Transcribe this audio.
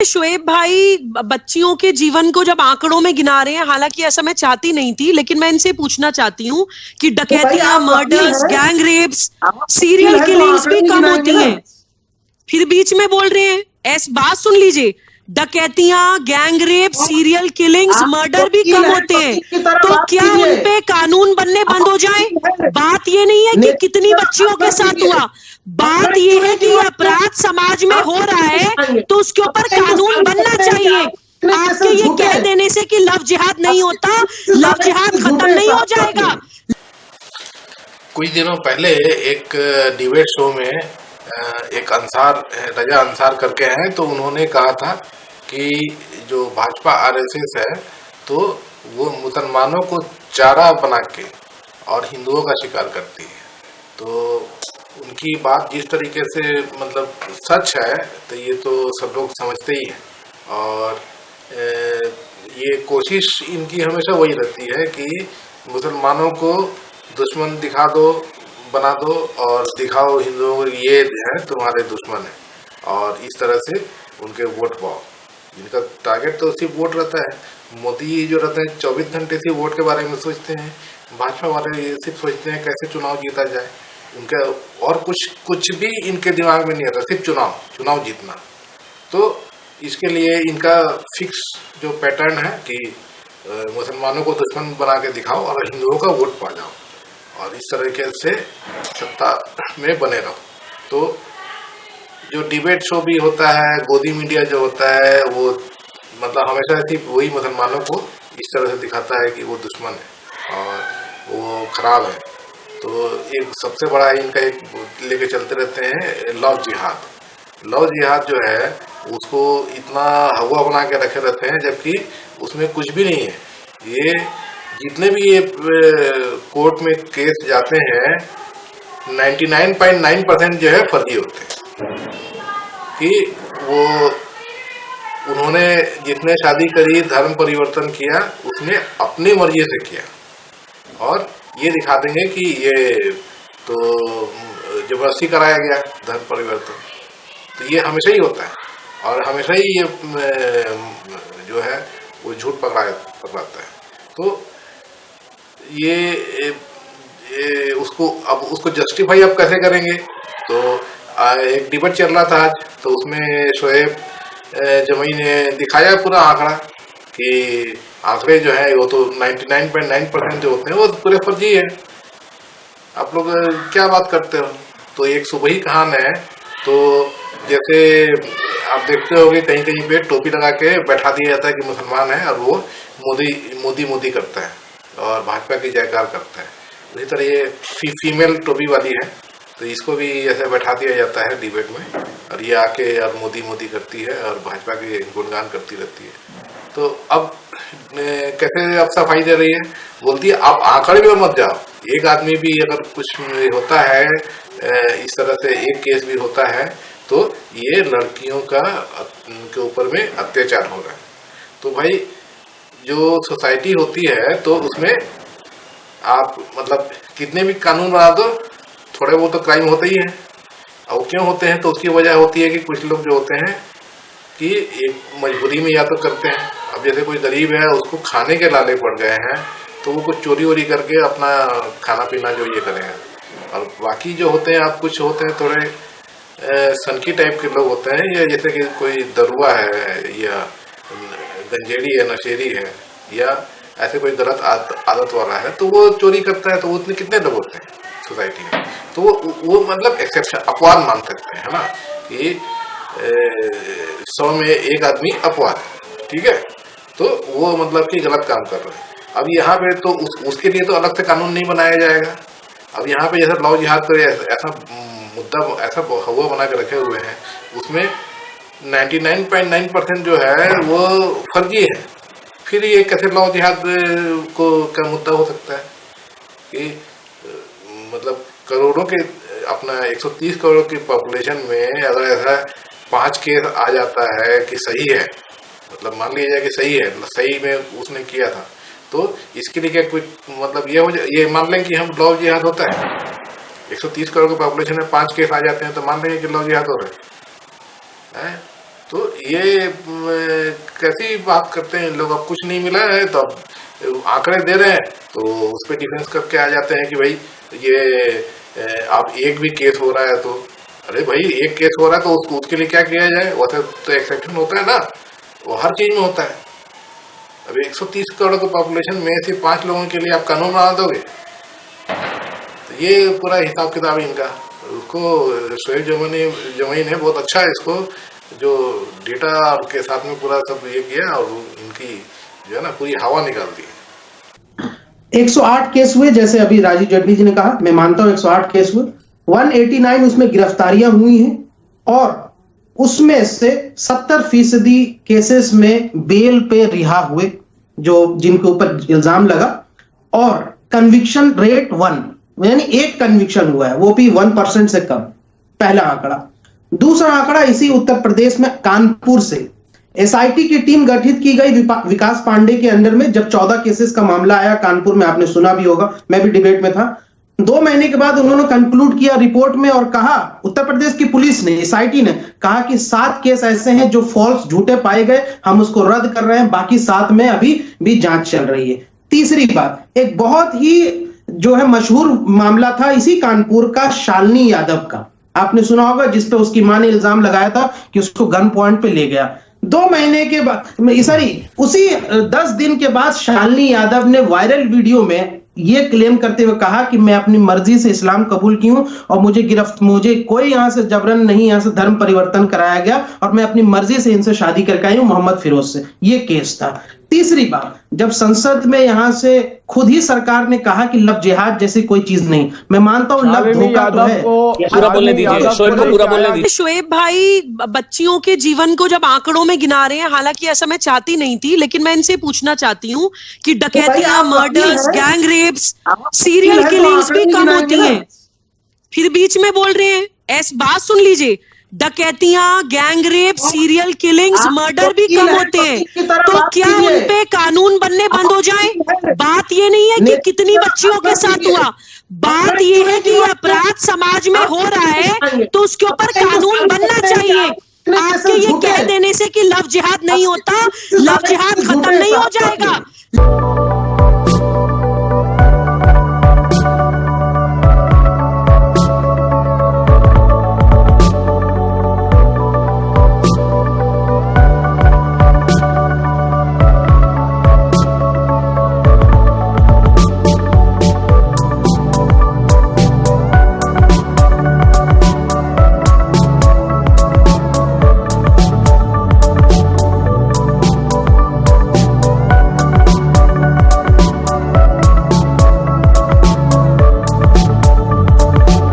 शोएब भाई बच्चियों के जीवन को जब आंकड़ों में गिना रहे हैं, हालांकि ऐसा मैं चाहती नहीं थी, लेकिन मैं इनसे पूछना चाहती हूँ कि तो भाई डकैतियां, आप वकील मर्डर्स, हैं, गैंग रेप्स, आप वकील सीरियल हैं तो किलिंग्स आंकड़े भी भी कम गिनाएंगे होती ना। हैं, फिर बीच में बोल रहे हैं। ऐस बात सुन लीजिए, डकैतियां, गैंग रेप, तो सीरियल किलिंग्स, आप मर्डर भी वकील कम हैं, होते हैं। वकील की तरह तो बात क्या कीजिए। उनपे कानून बनने आप बंद हो जाए? वकील हैं, बात ये नहीं है कि नेता कितनी की तरह बच्चियों बात के मत साथ कीजिए। हुआ, बात आंकड़े ये क्यों है नहीं कि ये गिनाएंगे? अपराध समाज में आप हो रहा कैसे है, गिनाएंगे? तो उसके ऊपर अपने को कानून साबित बनना करते हैं कि चाहिए। आप इतने आपके केसेस ये झूठे कह हैं। देने से कि लव जिहाद नहीं आपके होता, से लव ज्यादा जिहाद केसेस खत्म झूठे हैं नहीं हो साहब जाएगा। आपके। कुछ दिनों पहले एक डिबेट शो में एक अंसार, रजा अंसार करके हैं, तो उन्होंने कहा था कि जो भाजपा आरएसएस है तो वो मुसलमानों को चारा बना के और हिंदुओं का शिकार करती है। तो उनकी बात जिस तरीके से मतलब सच है, तो ये तो सब लोग समझते ही हैं। और ये कोशिश इनकी हमेशा वही रहती है कि मुसलमानों को दुश्मन दिखा दो, बना दो, और दिखाओ हिंदुओं को ये है तुम्हारे दुश्मन है, और इस तरह से उनके वोट पाओ। इनका टारगेट तो सिर्फ वोट रहता है। मोदी जो रहते हैं 24 घंटे से वोट के बारे में सोचते हैं, भाजपा वाले ये सिर्फ सोचते हैं कैसे चुनाव जीता जाए। उनका और कुछ भी इनके दिमाग में नहीं आता, सिर्फ चुनाव जीतना। तो इसके लिए इनका फिक्स जो पैटर्न है कि मुसलमानों को दुश्मन बना के दिखाओ और हिंदुओं का वोट पा जाओ, और इस तरीके से सत्ता में बने रहो। तो जो डिबेट शो भी होता है, गोदी मीडिया जो होता है, वो मतलब हमेशा सिर्फ वही मुसलमानों को इस तरह से दिखाता है कि वो दुश्मन है और वो खराब है। तो एक सबसे बड़ा इनका एक लेके चलते रहते हैं लव जिहाद। लव जिहाद जो है उसको इतना हवा बना के रखे रहते हैं, जबकि उसमें कुछ भी नहीं है। ये जितने भी ये कोर्ट में केस जाते हैं 99.9% जो है फर्जी होते हैं। कि वो उन्होंने जिसने शादी करी, धर्म परिवर्तन किया, उसने अपनी मर्जी से किया, और ये दिखा देंगे कि ये तो जबरदस्ती कराया गया धर्म परिवर्तन। तो ये हमेशा ही होता है, और हमेशा ही ये जो है वो झूठ पकड़ाता है। तो ये उसको जस्टिफाई आप कैसे करेंगे? तो एक डिबेट चल रहा था आज, तो उसमें शोएब जमई ने दिखाया पूरा आंकड़ा कि आंकड़े जो है वो तो 99.9% जो होते हैं वो पूरे फर्जी है। आप लोग क्या बात करते हो? तो एक सुबह कहान है, तो जैसे आप देखते होगे कहीं कहीं पे टोपी लगा के बैठा दिया जाता है कि मुसलमान है, और वो मोदी करता है और भाजपा की जयकार करता है। उसी तरह ये फीमेल टोपी वाली है, तो इसको भी ऐसे बैठा दिया जाता है डिबेट में, और ये आके और मोदी करती है और भाजपा के गुणगान करती रहती है। तो अब कैसे अब सफाई दे रही है, बोलती है आप आंकड़े में मत जाओ। एक आदमी भी अगर कुछ होता है, इस तरह से एक केस भी होता है, तो ये लड़कियों का के ऊपर में अत्याचार हो रहा है। तो भाई जो सोसाइटी होती है तो उसमें आप मतलब कितने भी कानून बना दो, थोड़े बहुत तो क्राइम होते ही हैं। और क्यों होते हैं? तो उसकी वजह होती है कि कुछ लोग जो होते हैं कि एक मजबूरी में या तो करते हैं। अब जैसे कोई गरीब है, उसको खाने के लाले पड़ गए हैं, तो वो कुछ चोरी वोरी करके अपना खाना पीना जो ये करेंगे। और बाकी जो होते हैं, आप कुछ होते हैं थोड़े सनकी टाइप के लोग होते हैं, या जैसे कि कोई दरुआ है या गंजेड़ी है, नशेरी है, या ऐसे कोई गलत आदत वाला है, तो वो चोरी करता है। तो वो कितने लोग होते हैं सोसाइटी में? तो वो मतलब एक्सेप्शन, अपवाद मान सकते हैं, है ना, कि 100 में एक आदमी अपवाद, ठीक है, तो वो मतलब कि गलत काम कर रहे हैं। अब यहाँ पे तो उसके लिए तो अलग से कानून नहीं बनाया जाएगा। अब यहाँ पे जैसा लव जिहाद करे, ऐसा मुद्दा, ऐसा हवा बना के रखे हुए हैं, उसमें 99.9% जो है वो फर्जी है। फिर ये कैसे लव जिहाद को का मुद्दा हो सकता है कि मतलब करोड़ों के, अपना 130 करोड़ की पॉपुलेशन में अगर ऐसा 5 केस आ जाता है कि सही है, मतलब मान लिया जाए कि सही है, सही में उसने किया था, तो इसके लिए क्या कोई मतलब ये मान लें कि हम लव जिहाद होता है। 130 करोड़ की पॉपुलेशन में 5 केस आ जाते हैं, तो मान लेंगे कि लव जिहाद हो रहा है। तो ये कैसी बात करते हैं लोग, अब कुछ नहीं मिला है तो अब आंकड़े दे रहे हैं तो उस पर डिफेंस करके आ जाते हैं कि भाई ये आप एक भी केस हो रहा है तो, अरे भाई एक केस हो रहा है तो उसको उसके लिए क्या किया जाए, वैसे तो एक्सेप्शन होता है ना, वो हर चीज में होता है। अब 130 करोड़ की पॉपुलेशन में से 5 लोगों के लिए आप कानून बना दोगे, तो ये पूरा हिसाब किताब इनका, उसको शोएब जमई ने बहुत अच्छा है इसको जो डेटा के साथ में पूरा सब ये किया और इनकी जो है ना पूरी हवा निकाल दी। 108 केस हुए, जैसे अभी राजीव जेटली जी ने कहा, मैं मानता हूं 108 केस हुए, 189 उसमें गिरफ्तारियां हुई हैं और उसमें से 70% केसेस में बेल पे रिहा हुए जो जिनके ऊपर इल्जाम लगा, और कन्विक्शन रेट 1, यानी एक कन्विक्शन हुआ है वो भी 1% से कम, पहला आंकड़ा। दूसरा आंकड़ा इसी उत्तर प्रदेश में कानपुर से एसआईटी की टीम गठित की गई विकास पांडे के अंडर में, जब 14 केसेस का मामला आया कानपुर में, आपने सुना भी होगा, मैं भी डिबेट में था। 2 महीने के बाद उन्होंने कंक्लूड किया रिपोर्ट में और कहा, उत्तर प्रदेश की पुलिस ने, एसआईटी ने कहा कि 7 केस ऐसे हैं जो फॉल्स, झूठे पाए गए, हम उसको रद्द कर रहे हैं, बाकी 7 में अभी भी जांच चल रही है। तीसरी बात, एक बहुत ही जो है मशहूर मामला था इसी कानपुर का, शालिनी यादव का, आपने सुना होगा, जिसपे उसकी मां ने इल्जाम लगाया था कि उसको गन पॉइंट पे ले गया। 2 महीने के बाद, सॉरी उसी 10 दिन के बाद शालिनी यादव ने वायरल वीडियो में ये क्लेम करते हुए कहा कि मैं अपनी मर्जी से इस्लाम कबूल की हूं और मुझे कोई यहां से जबरन नहीं, यहां से धर्म परिवर्तन कराया गया और मैं अपनी मर्जी से इनसे शादी करके आई हूं, मोहम्मद फिरोज से। ये केस था। तीसरी बात, जब संसद में यहां से खुद ही सरकार ने कहा कि लव जिहाद जैसी कोई चीज नहीं, मैं मानता हूं लव धोखा तो है। पूरा बोलने दीजिए, शोएब को पूरा बोलने दीजिए। शोएब भाई बच्चियों के जीवन को जब आंकड़ों में गिना रहे हैं, हालांकि ऐसा मैं चाहती नहीं थी, लेकिन मैं इनसे पूछना चाहती हूँ कि डकैतियां, murders, gang rapes, serial killings भी कम होती हैं, फिर बीच में बोल रहे हैं। ऐसी बात सुन लीजिए, डकैतियां, gang rape, serial killings, murder भी कम होते हैं, तो क्या उन पे कानून बनने बंद हो जाए? बात ये नहीं है कि कितनी बच्चियों के साथ हुआ, बात ये है कि अपराध समाज में हो रहा है तो उसके ऊपर कानून बनना चाहिए। आपके ये कह देने से कि लव जिहाद नहीं होता, लव जिहाद खत्म नहीं हो जाएगा।